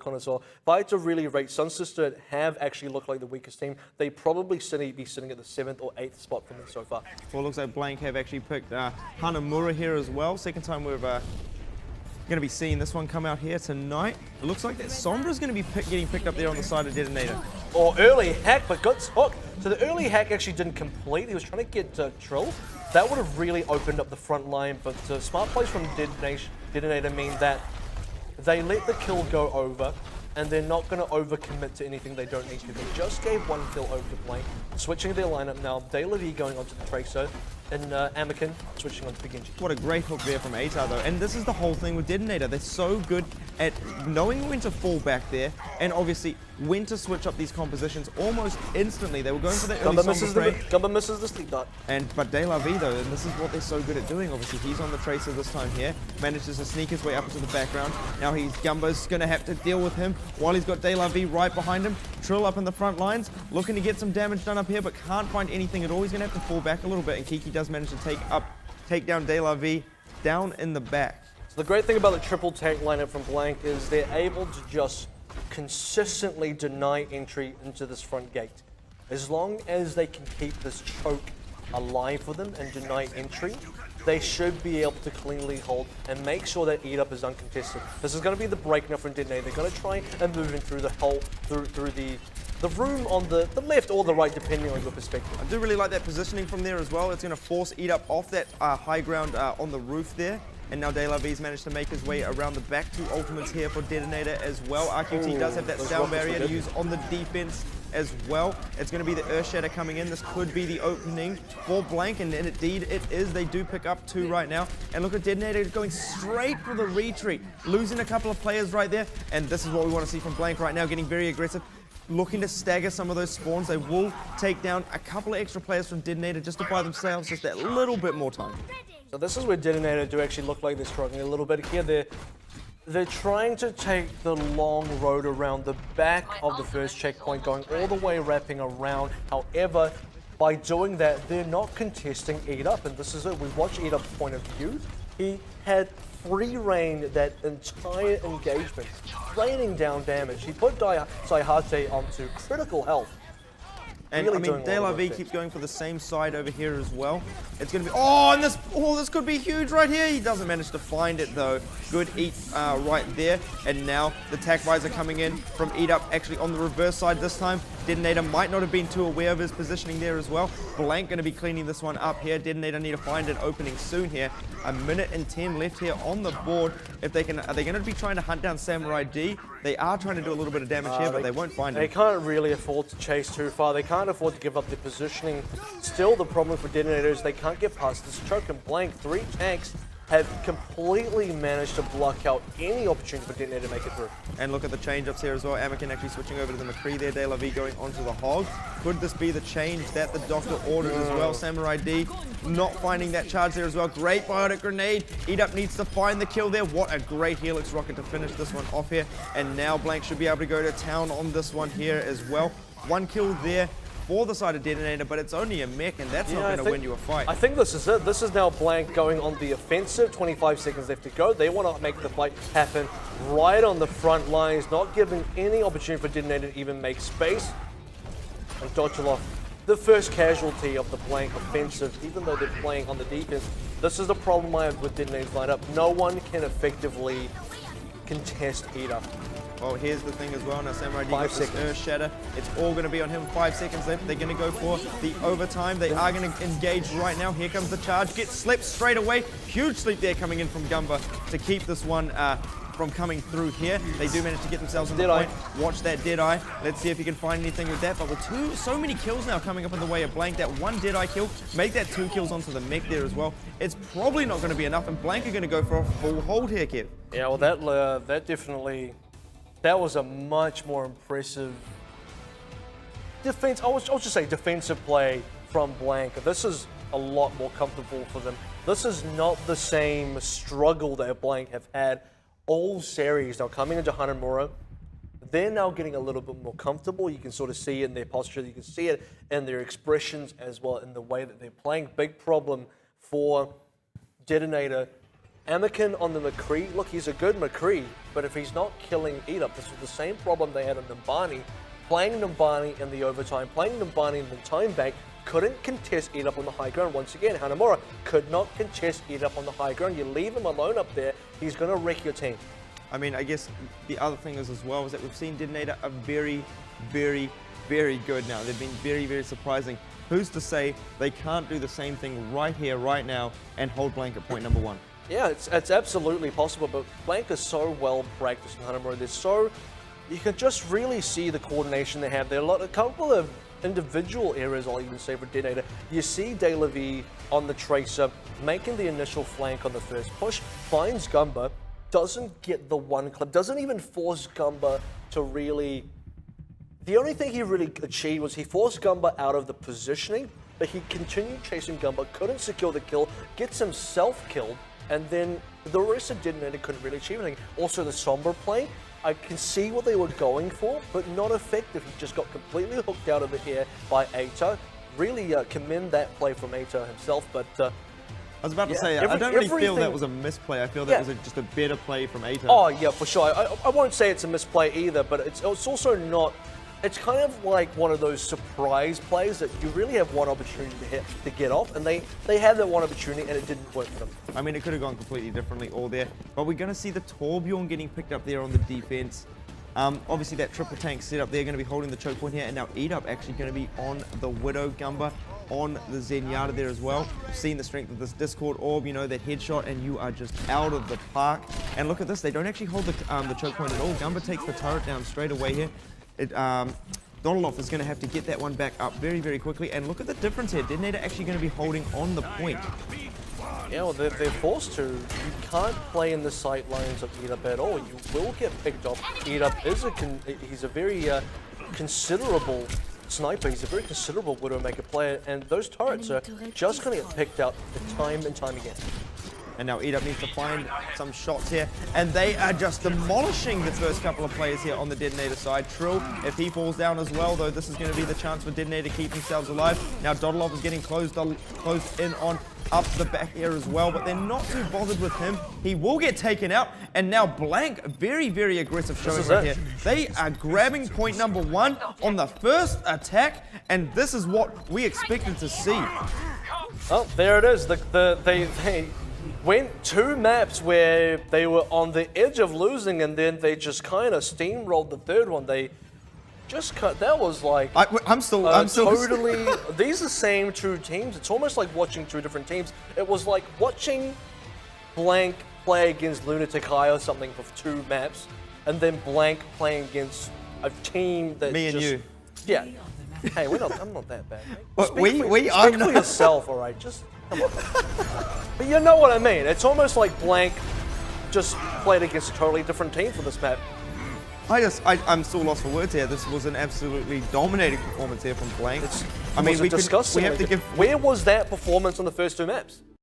on as well. If I had to really rate, Sunsister have actually looked like the weakest team. They probably be sitting at the 7th or 8th spot for me so far. Well, it looks like Blank have actually picked Hanamura here as well. Second time we've going to be seeing this one come out here tonight. It looks like that Sombra's going to be getting picked up there on the side of DeToNator. Or early hack, but got hooked. So the early hack actually didn't complete. He was trying to get Trill. That would have really opened up the front line, but smart plays from DeToNator mean that they let the kill go over, and they're not going to overcommit to anything they don't need to. They just gave one kill over to Blank, switching their lineup now. DeLaV going onto the Tracer, and Amakin switching onto Genji. What a great hook there from Atar though, and this is the whole thing with DeToNator. They're so good at knowing when to fall back there, and obviously when to switch up these compositions almost instantly. They were going for the early Gumba misses the sleep dart. But DeLaV though, and this is what they're so good at doing. Obviously he's on the Tracer this time here, manages to sneak his way up into the background. Now Gumba's going to have to deal with him while he's got DeLaV right behind him. Trill up in the front lines, looking to get some damage done up here, but can't find anything at all. He's going to have to fall back a little bit, and Kiki does manage to take down DeLaV down in the back. So the great thing about the triple tank lineup from Blank is they're able to just consistently deny entry into this front gate. As long as they can keep this choke alive for them and deny entry, they should be able to cleanly hold and make sure that Eat Up is uncontested. This is going to be the break now from DeToNator. They're going to try and move in through the hole, through the room on the left or the right, depending on your perspective. I do really like that positioning from there as well. It's going to force Eat Up off that high ground on the roof there. And now DeLaV's managed to make his way around the back. Two ultimates here for DeToNator as well. RQT does have that sound barrier to use on the defense as well. It's going to be the Earth Shatter coming in. This could be the opening for Blank, and indeed it is. They do pick up 2 right now. And look at DeToNator going straight for the retreat, losing a couple of players right there. And this is what we want to see from Blank right now, getting very aggressive, looking to stagger some of those spawns. They will take down a couple of extra players from DeToNator just to buy themselves just that little bit more time. So this is where DeToNator do actually look like they're struggling a little bit here. They're trying to take the long road around the back of the first checkpoint, going all the way wrapping around. However, by doing that, they're not contesting Eat Up, and this is it. We watch Eat Up's point of view. He had free reign that entire engagement, raining down damage. He put Saihate onto critical health. And really, I mean, DeLaV keeps going for the same side over here as well. It's going to be, and this could be huge right here. He doesn't manage to find it though. Good eat right there. And now the attack visor coming in from Eat Up, actually on the reverse side this time. DeToNator might not have been too aware of his positioning there as well. Blank going to be cleaning this one up here. DeToNator need to find an opening soon here. 1:10 left here on the board. If they can, are they going to be trying to hunt down Samurai D? They are trying to do a little bit of damage here, but they won't find him. They can't really afford to chase too far. They can't afford to give up their positioning. Still, the problem for DeToNator is they can't get past this choke, and Blank 3 tanks have completely managed to block out any opportunity for DeToNator to make it through. And look at the change-ups here as well. Amakin actually switching over to the McCree there. DeLaV going onto the Hog. Could this be the change that the Doctor ordered as well? Samurai D not finding that charge there as well. Great biotic grenade. Eat Up needs to find the kill there. What a great Helix rocket to finish this one off here. And now Blank should be able to go to town on this one here as well. 1 kill there for the side of DeToNator, but it's only a mech, and that's not going to win you a fight. I think this is it. This is now Blank going on the offensive. 25 seconds left to go. They want to make the fight happen right on the front lines, not giving any opportunity for DeToNator to even make space. And Dodgelov, the first casualty of the Blank offensive, even though they're playing on the defense. This is the problem I have with DeToNator's lineup. No one can effectively contest Eat Up. Well, here's the thing as well. Now, Samurai D gets this Earth Shatter. It's all going to be on him. 5 seconds left. They're going to go for the overtime. They are going to engage right now. Here comes the charge. Gets slept straight away. Huge sleep there coming in from Gumba to keep this one from coming through here. They do manage to get themselves on the point. Watch that Deadeye. Let's see if he can find anything with that. But with so many kills now coming up in the way of Blank, that 1 Deadeye kill, make that 2 kills onto the mech there as well. It's probably not going to be enough, and Blank are going to go for a full hold here, Kev. Yeah, well, that definitely... That was a much more impressive defense. I'll just say defensive play from Blank. This is a lot more comfortable for them. This is not the same struggle that Blank have had all series. Now coming into Hanamura, they're now getting a little bit more comfortable. You can sort of see it in their posture. You can see it in their expressions as well, in the way that they're playing. Big problem for DeToNator Anakin on the McCree, look, he's a good McCree, but if he's not killing Eat-Up, this is the same problem they had on Numbani. Playing Numbani in the overtime, playing Numbani in the time bank, couldn't contest Eat-Up on the high ground. Once again, Hanamura could not contest Eat-Up on the high ground. You leave him alone up there, he's going to wreck your team. I mean, I guess the other thing is as well is that we've seen DeToNator are very, very, very good now. They've been very, very surprising. Who's to say they can't do the same thing right here, right now, and hold blank at point number 1? Yeah, it's absolutely possible, but Blank is so well practiced in Hanamura. They're so, you can just really see the coordination they have. There are a couple of individual areas, I'll even say, for DeToNator. You see DeLaVie on the Tracer making the initial flank on the first push, finds Gumba, doesn't get the one clip, doesn't even force Gumba to really... The only thing he really achieved was he forced Gumba out of the positioning, but he continued chasing Gumba, couldn't secure the kill, gets himself killed, and then the rest of DeToNator couldn't really achieve anything. Also the Sombra play, I can see what they were going for, but not effective. He just got completely hooked out of the air by Eita. Really commend that play from Eita himself, but... I was about to say, I don't really feel that was a misplay. I feel that was just a better play from Eita. Oh, yeah, for sure. I won't say it's a misplay either, but it's also not... It's kind of like one of those surprise plays that you really have one opportunity to get off, and they had that one opportunity and it didn't work for them. I mean, it could have gone completely differently all there, but we're going to see the Torbjorn getting picked up there on the defense. Obviously, that triple tank setup, they're going to be holding the choke point here, and now Eat-Up actually going to be on the Widow Gumba, on the Zenyatta there as well. We've seen the strength of this Discord Orb, you know, that headshot, and you are just out of the park. And look at this, they don't actually hold the choke point at all. Gumba takes the turret down straight away here. Donalov is going to have to get that one back up very, very quickly. And look at the difference here. DeToNator actually going to be holding on the point. Yeah, well, they're forced to. You can't play in the sight lines of Eat-Up at all. You will get picked off. Eat-Up is he's a very considerable sniper. He's a very considerable Widowmaker player, and those turrets are just going to get picked out time and time again. And now Eat-Up needs to find some shots here. And they are just demolishing the first couple of players here on the DeToNator side. Trill, if he falls down as well, though, this is going to be the chance for DeToNator to keep themselves alive. Now Dodolov is getting closed in on up the back here as well, but they're not too bothered with him. He will get taken out. And now Blank, very, very aggressive showing right here. They are grabbing point number 1 on the first attack, and this is what we expected to see. Oh, there it is. They went 2 maps where they were on the edge of losing, and then they just kind of steamrolled the third one. They just cut. That was like I'm still totally. These are the same 2 teams. It's almost like watching 2 different teams. It was like watching Blank play against Lunatic High or something for 2 maps, and then Blank playing against a team that me and you. Yeah. Hey, I'm not that bad. But Speak for yourself, all right? Just come on. But you know what I mean. It's almost like Blank just played against a totally different team for this map. I'm still lost for words here. This was an absolutely dominating performance here from Blank. We have to give. Where was that performance on the first 2 maps?